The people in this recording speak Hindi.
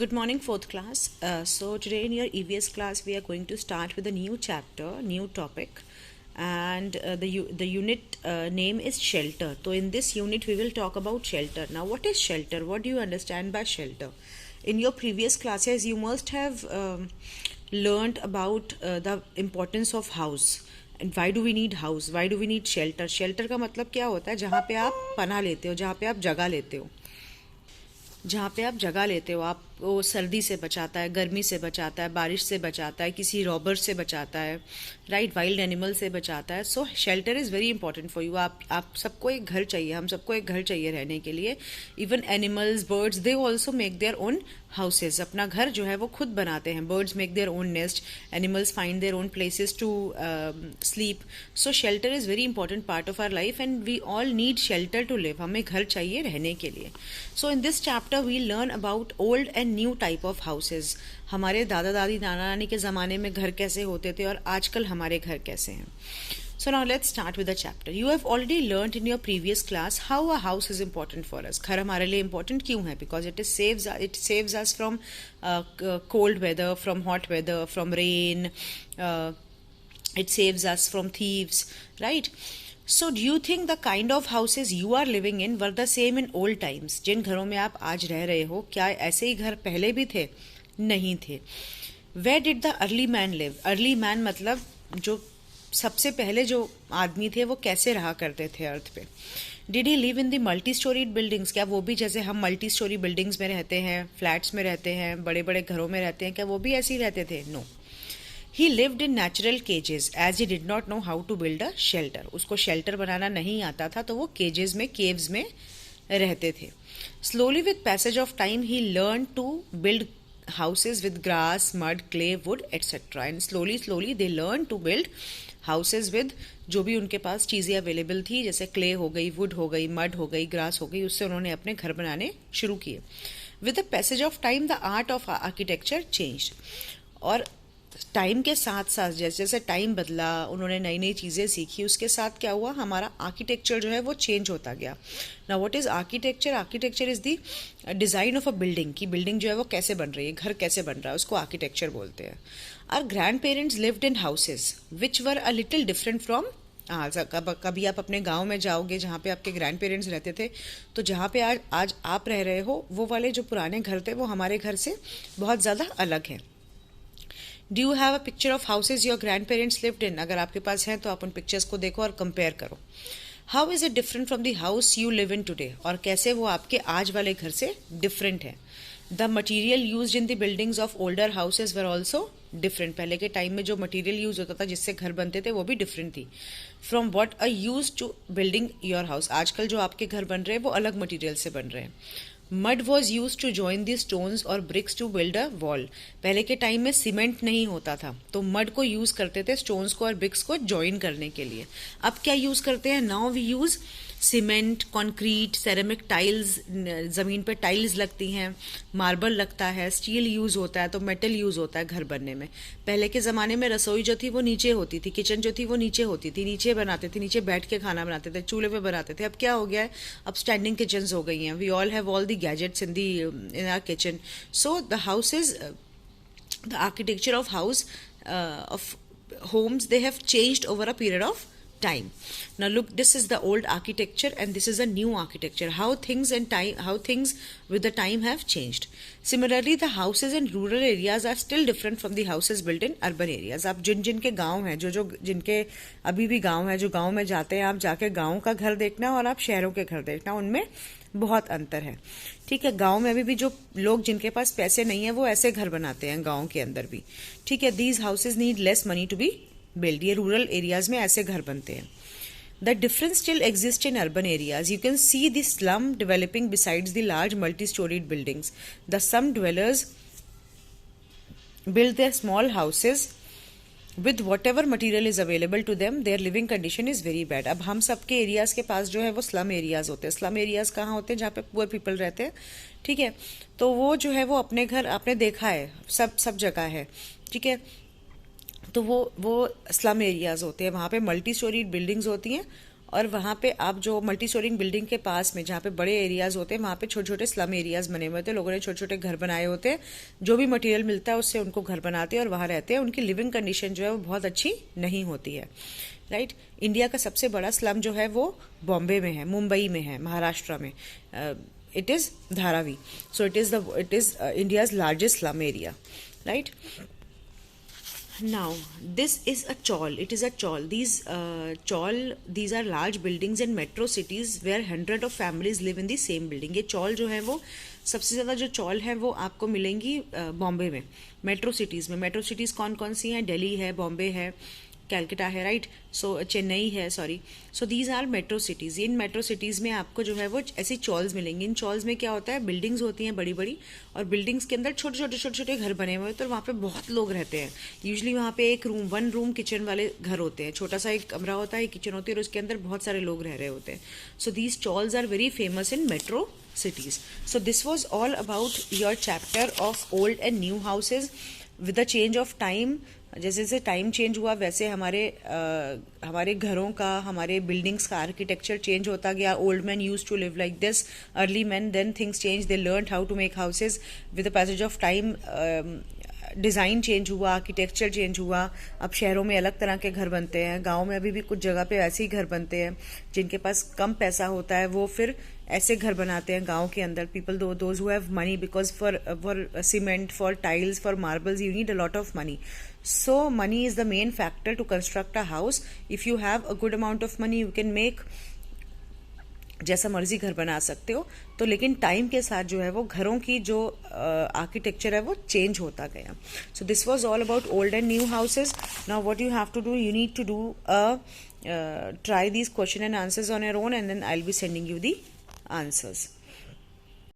Good morning, fourth class. So today in your EVS class, we are going to start with a new chapter, new topic, and the unit name is shelter. So in this unit, we will talk about shelter. Now, what is shelter? What do you understand by shelter? In your previous classes, you must have learned about the importance of house. And why do we need house, why do we need shelter. Shelter का मतलब क्या होता है? जहाँ पे आप पनाह लेते हो, जहाँ पे आप जगह लेते हो, जहाँ पे आप जगह लेते हो. आप वो सर्दी से बचाता है, गर्मी से बचाता है, बारिश से बचाता है, किसी रॉबर से बचाता है, राइट, वाइल्ड एनिमल से बचाता है. So shelter is very important for you. आप सबको एक घर चाहिए, हम सबको एक घर चाहिए रहने के लिए. Even animals, birds, they also make their own houses. अपना घर जो है वो खुद बनाते हैं. Birds make their own nest, animals find their own places to sleep. So shelter is very important part of our life and we all need shelter to live. हमें घर चाहिए रहने के लिए. So in this chapter we learn about old and new type of houses. हमारे दादा दादी, नाना नानी के ज़माने में घर कैसे होते थे और आजकल हमारे घर कैसे हैं. So now let's start with the chapter. You have already learned in your previous class how a house is important for us. घर हमारे लिए important क्यों है? Because it saves us from cold weather, from hot weather, from rain. Uh, it saves us from thieves, right? So do you think the kind of houses you are living in were the same in old times? जिन घरों में आप आज रह रहे हो, क्या ऐसे ही घर पहले भी थे? नहीं थे. Where did the early man live? Early man मतलब जो सबसे पहले जो आदमी थे वो कैसे रहा करते थे अर्थ पे. Did he live in the multi storied buildings? क्या वो भी जैसे हम मल्टी स्टोरी बिल्डिंग्स में रहते हैं, फ्लैट्स में रहते हैं, बड़े बड़े घरों में रहते हैं, क्या वो भी ऐसे ही रहते थे? No. He lived in natural cages as he did not know how to build a shelter. उसको शेल्टर बनाना नहीं आता था तो वो केजेस में, केव्स में रहते थे. Slowly with passage of time he learn to build houses with grass, mud, clay, wood, etc. And slowly they learn to build houses with जो भी उनके पास चीज़ें अवेलेबल थी, जैसे क्ले हो गई, वुड हो गई, मड हो गई, ग्रास हो गई, उससे उन्होंने अपने घर बनाने शुरू किए. With the passage of time the art of architecture changed. और टाइम के साथ साथ जैसे जैसे टाइम बदला, उन्होंने नई नई चीज़ें सीखी, उसके साथ क्या हुआ, हमारा आर्किटेक्चर जो है वो चेंज होता गया. Now what is architecture? Architecture is the design of a building. की बिल्डिंग जो है वो कैसे बन रही है, घर कैसे बन रहा है, उसको आर्किटेक्चर बोलते हैं. Our grand parents lived in houses which were a little different from. हाँ, कभी आप अपने गांव में जाओगे जहाँ पे आपके ग्रैंड पेरेंट्स रहते थे, तो जहाँ पे आज आप रह रहे हो, वो वाले जो पुराने घर थे वो हमारे घर से बहुत ज़्यादा अलग है. Do you have a picture of houses your grand parents lived इन? अगर आपके पास हैं तो आप उन पिक्चर्स को देखो और कंपेयर करो. How is it different from the house you live in today? और कैसे वो आपके आज वाले घर से डिफरेंट है. The material use in the buildings of older houses were also different. पहले के टाइम में जो मटीरियल यूज होता था, जिससे घर बनते थे, वो भी डिफरेंट थी. From what a use to building your house. आजकल जो आपके घर बन रहे हैं वो अलग मटीरियल से बन रहे हैं. Mud was use to join the stones और bricks to build a wall. पहले के टाइम में सीमेंट नहीं होता था, तो मड को यूज करते थे स्टोन्स को और ब्रिक्स को जॉइन करने के लिए. अब क्या यूज करते हैं? Now we use cement, concrete, ceramic tiles. ज़मीन पे टाइल्स लगती हैं, मार्बल लगता है, स्टील यूज़ होता है, तो मेटल यूज़ होता है घर बनने में. पहले के ज़माने में रसोई जो थी वो नीचे होती थी, किचन जो थी वो नीचे होती थी, नीचे बनाते थे, नीचे बैठ के खाना बनाते थे, चूल्हे पे बनाते थे. अब क्या हो गया है? अब स्टैंडिंग किचन्स हो गई हैं. We all have all the gadgets in our kitchen. So the house is the architecture of house of homes, they have changed over a period of time. Now look, this is the old architecture and this is a new architecture. How things with the time have changed. Similarly, the houses in rural areas are still different from the houses built in urban areas. आप जिनके गांव हैं, जो जिनके अभी भी गांव है, जो गांव में जाते हैं, आप जाके गांव का घर देखना और आप शहरों के घर देखना, उनमें बहुत अंतर है. ठीक है, गांव में अभी भी जो लोग जिनके पास पैसे नहीं है वो ऐसे घर बनाते हैं गांव के अंदर भी. ठीक है, these houses need less money to be build. ये रूरल एरियाज में ऐसे घर बनते हैं. The difference still exist in urban areas. You can see the slum developing besides the large multi storied buildings. The slum dwellers build their small houses with whatever material is available to them. Their living condition is very bad. अब हम सबके एरियाज के पास जो है वो स्लम एरियाज होते हैं. स्लम एरियाज कहाँ होते हैं? जहाँ पे पुअर पीपल रहते हैं. ठीक है, तो वो जो है वो अपने घर आपने देखा है, सब जगह है. ठीक है, तो वो स्लम एरियाज होते हैं. वहाँ पे मल्टी स्टोरीड बिल्डिंग्स होती हैं और वहाँ पे आप जो मल्टी स्टोरिंग बिल्डिंग के पास में जहाँ पे बड़े एरियाज होते हैं वहाँ पे छोटे छोटे स्लम एरियाज बने हुए होते हैं, लोगों ने छोटे छोटे घर बनाए होते हैं, जो भी मटेरियल मिलता है उससे उनको घर बनाते हैं और वहाँ रहते हैं। उनकी लिविंग कंडीशन जो है वो बहुत अच्छी नहीं होती है, राइट। इंडिया का सबसे बड़ा स्लम जो है वो बॉम्बे में है, मुंबई में है, महाराष्ट्र में। It is Dharavi, so it is India's largest slum area, right. Now, this is a chawl. It is a chawl. These are large buildings in metro cities where hundred of families live in the same building. ये chawl जो है वो सबसे ज़्यादा जो chawl है वो आपको मिलेंगी बॉम्बे में, मेट्रो सिटीज़ में। मेट्रो सिटीज़ कौन कौन सी हैं? दिल्ली है, बॉम्बे है, कैलकाटा है, राइट। सो चेन्नई है, sorry. So these are metro cities. इन मेट्रो सिटीज़ में आपको जो है वो ऐसी चॉल्स मिलेंगी। इन चॉल्स में क्या होता है, बिल्डिंग्स होती हैं बड़ी बड़ी, और बिल्डिंग्स के अंदर छोटे छोटे घर बने हुए हैं, तो वहाँ पे बहुत लोग रहते हैं। यूजली वहाँ पे एक रूम, वन रूम किचन वाले घर होते हैं, छोटा सा एक कमरा होता है, एक किचन होती है, और उसके अंदर बहुत सारे लोग रह रहे होते हैं। So these chawls are very famous in metro cities. So this was all about your chapter of old and new houses. With the change of time, जैसे जैसे टाइम चेंज हुआ वैसे हमारे घरों का, हमारे बिल्डिंग्स का आर्किटेक्चर चेंज होता गया। Old man use to live like this, early man, then things change, they learn how to make houses. With the passage of time design change हुआ, आर्किटेक्चर चेंज हुआ। अब शहरों में अलग तरह के घर बनते हैं, गाँव में अभी भी कुछ जगह पे ऐसे ही घर बनते हैं। जिनके पास कम पैसा होता है वो फिर ऐसे घर बनाते हैं गांव के अंदर। People those who have money, because for cement, for tiles, for marbles you need a lot of money. So money is the main factor to construct a house. If you have a good amount of money you can make जैसा मर्जी घर बना सकते हो. तो लेकिन टाइम के साथ जो है वो घरों की जो आर्किटेक्चर है वो चेंज होता गया. So this was all about old and new houses. Now what you have to do, you need to do try these question and answers on your own, and then I'll be sending you the answers.